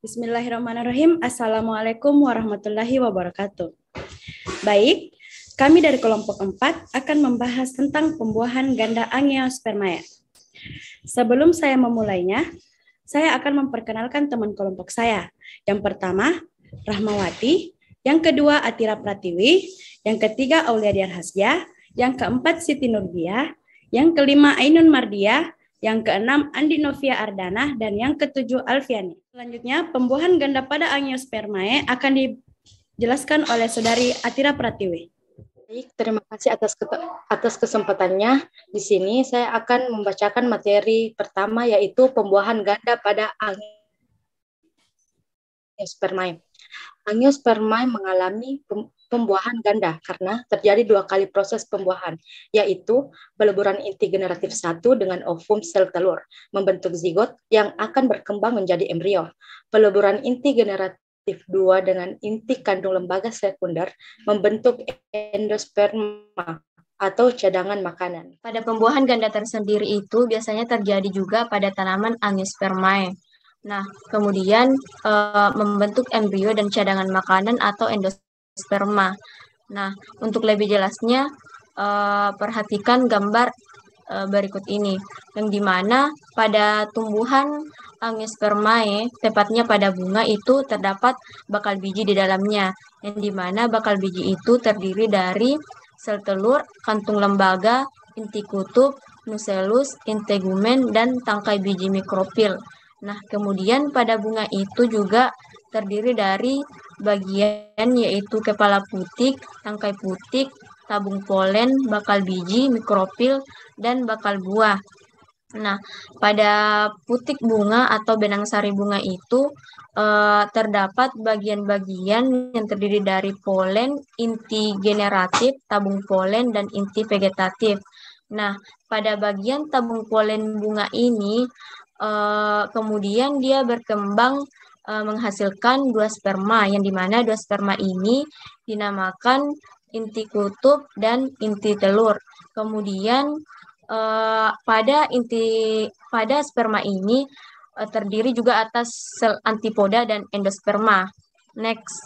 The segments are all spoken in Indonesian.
Bismillahirrahmanirrahim. Assalamualaikum warahmatullahi wabarakatuh. Baik, kami dari kelompok 4 akan membahas tentang pembuahan ganda Angiospermae. Sebelum saya memulainya, saya akan memperkenalkan teman kelompok saya. Yang pertama, Rahmawati. Yang kedua, Atira Pratiwi. Yang ketiga, Aulia Diarhasya. Yang keempat, Siti Nurdia. Yang kelima, Ainun Mardia. Yang keenam, Andi Novia Ardana. Dan yang ketujuh, Alfiani. Selanjutnya, pembuahan ganda pada Angiospermae akan dijelaskan oleh Saudari Atira Pratiwi. Baik, terima kasih atas kesempatannya. Di sini saya akan membacakan materi pertama, yaitu pembuahan ganda pada Angiospermae. Angiospermae mengalami pembuahan ganda karena terjadi 2 kali proses pembuahan, yaitu peleburan inti generatif 1 dengan ovum sel telur, membentuk zigot yang akan berkembang menjadi embrio. Peleburan inti generatif 2 dengan inti kandung lembaga sekunder membentuk endosperma atau cadangan makanan. Pada pembuahan ganda tersendiri itu biasanya terjadi juga pada tanaman Angiospermae. Nah, kemudian membentuk embrio dan cadangan makanan atau endosperma. Nah, untuk lebih jelasnya, perhatikan gambar berikut ini, yang dimana pada tumbuhan Angiospermae, tepatnya pada bunga itu terdapat bakal biji di dalamnya, yang dimana bakal biji itu terdiri dari sel telur, kantung lembaga, inti kutub, nucellus, integumen, dan tangkai biji mikrofil. Nah, kemudian pada bunga itu juga terdiri dari bagian yaitu kepala putik, tangkai putik, tabung polen, bakal biji, mikrofil, dan bakal buah. Nah, pada putik bunga atau benang sari bunga itu terdapat bagian-bagian yang terdiri dari polen, inti generatif, tabung polen, dan inti vegetatif. Nah, pada bagian tabung polen bunga ini, kemudian dia berkembang menghasilkan 2 sperma, yang dimana 2 sperma ini dinamakan inti kutub dan inti telur. Kemudian pada sperma ini terdiri juga atas sel antipoda dan endosperma. Next.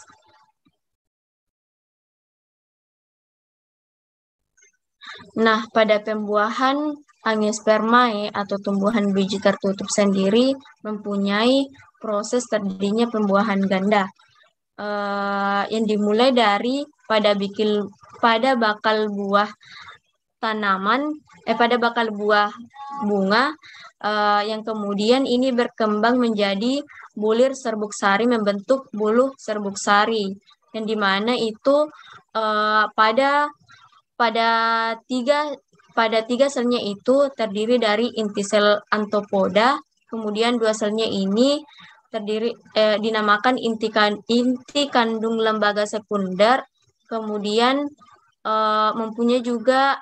Nah, pada pembuahan Angiospermae atau tumbuhan biji tertutup sendiri mempunyai proses terjadinya pembuahan ganda yang dimulai dari pada bakal buah tanaman, pada bakal buah bunga yang kemudian ini berkembang menjadi bulir serbuk sari membentuk buluh serbuk sari, yang dimana itu pada tiga selnya itu terdiri dari inti sel antopoda, kemudian 2 selnya ini dinamakan inti kandung lembaga sekunder, kemudian mempunyai juga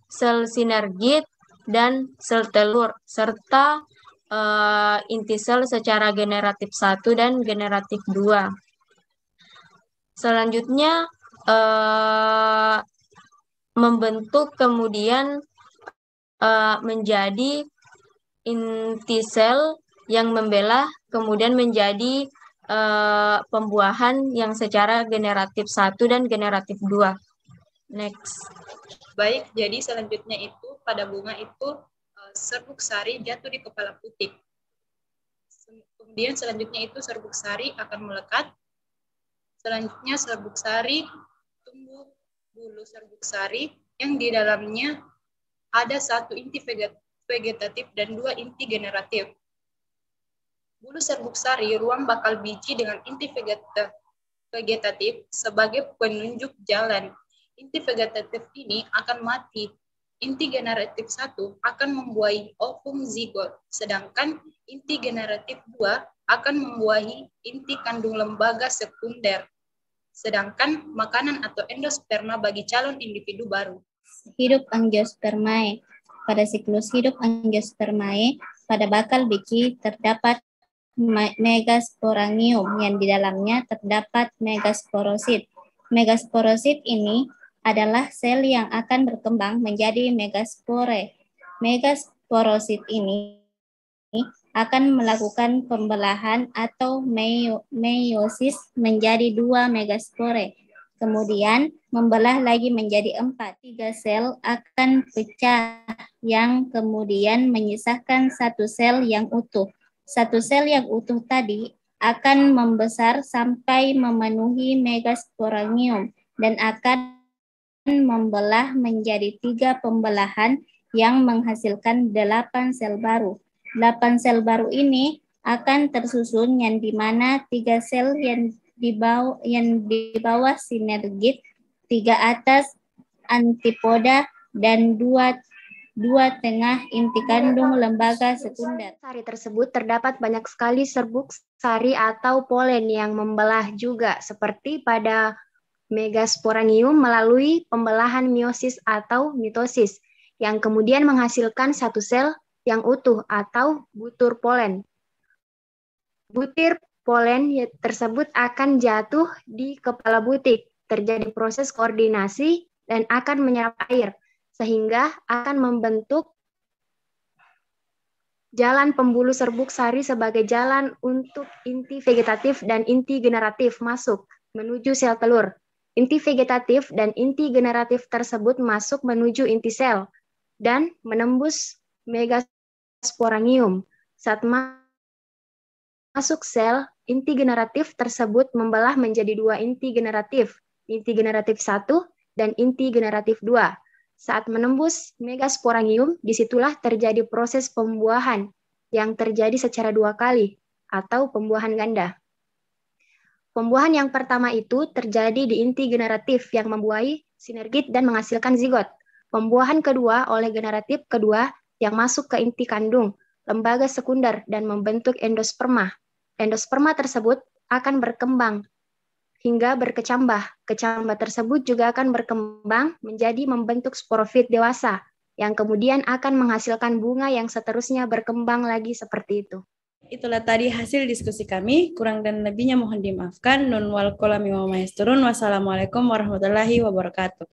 sel sinergit dan sel telur, serta inti sel secara generatif 1 dan generatif 2. Selanjutnya membentuk kemudian menjadi inti sel yang membelah, kemudian menjadi pembuahan yang secara generatif 1 dan generatif 2. Next. Baik, jadi selanjutnya itu pada bunga itu serbuk sari jatuh di kepala putik. Kemudian selanjutnya itu serbuk sari akan melekat. Selanjutnya serbuk sari tumbuh bulu serbuk sari yang di dalamnya ada 1 inti vegetatif dan 2 inti generatif. Bulu serbuk sari ruang bakal biji dengan inti vegetatif sebagai penunjuk jalan. Inti vegetatif ini akan mati. Inti generatif 1 akan membuahi ovum zigot, sedangkan inti generatif 2 akan membuahi inti kandung lembaga sekunder, sedangkan makanan atau endosperma bagi calon individu baru. Hidup Angiospermae. Pada siklus hidup Angiospermae, pada bakal biji terdapat megasporangium yang di dalamnya terdapat megasporosit. Megasporosit ini adalah sel yang akan berkembang menjadi megaspore. Megasporosit ini akan melakukan pembelahan atau meiosis menjadi 2 megaspore. Kemudian membelah lagi menjadi 4. 3 sel akan pecah yang kemudian menyisakan 1 sel yang utuh. 1 sel yang utuh tadi akan membesar sampai memenuhi megasporangium dan akan membelah menjadi 3 pembelahan yang menghasilkan 8 sel baru. 8 sel baru ini akan tersusun yang dimana 3 sel yang di bawah sinergit, 3 atas antipoda, dan 2 tengah inti kandung lembaga sekunder. Sari tersebut terdapat banyak sekali serbuk sari atau polen yang membelah juga, seperti pada megasporangium melalui pembelahan meiosis atau mitosis, yang kemudian menghasilkan 1 sel yang utuh atau butir polen. Butir polen tersebut akan jatuh di kepala butik, terjadi proses koordinasi dan akan menyerap air, sehingga akan membentuk jalan pembuluh serbuk sari sebagai jalan untuk inti vegetatif dan inti generatif masuk menuju sel telur. Inti vegetatif dan inti generatif tersebut masuk menuju inti sel dan menembus megasporangium. Saat masuk sel, inti generatif tersebut membelah menjadi 2 inti generatif 1 dan inti generatif 2. Saat menembus megasporangium, disitulah terjadi proses pembuahan yang terjadi secara 2 kali atau pembuahan ganda. Pembuahan yang pertama itu terjadi di inti generatif yang membuahi sinergit dan menghasilkan zigot. Pembuahan kedua oleh generatif kedua yang masuk ke inti kandung, lembaga sekunder dan membentuk endosperma. Endosperma tersebut akan berkembang hingga berkecambah. Kecambah tersebut juga akan berkembang menjadi membentuk sporofit dewasa, yang kemudian akan menghasilkan bunga yang seterusnya berkembang lagi seperti itu. Itulah tadi hasil diskusi kami. Kurang dan lebihnya mohon dimaafkan. Nun wal kolami wa maesturun. Wassalamualaikum warahmatullahi wabarakatuh.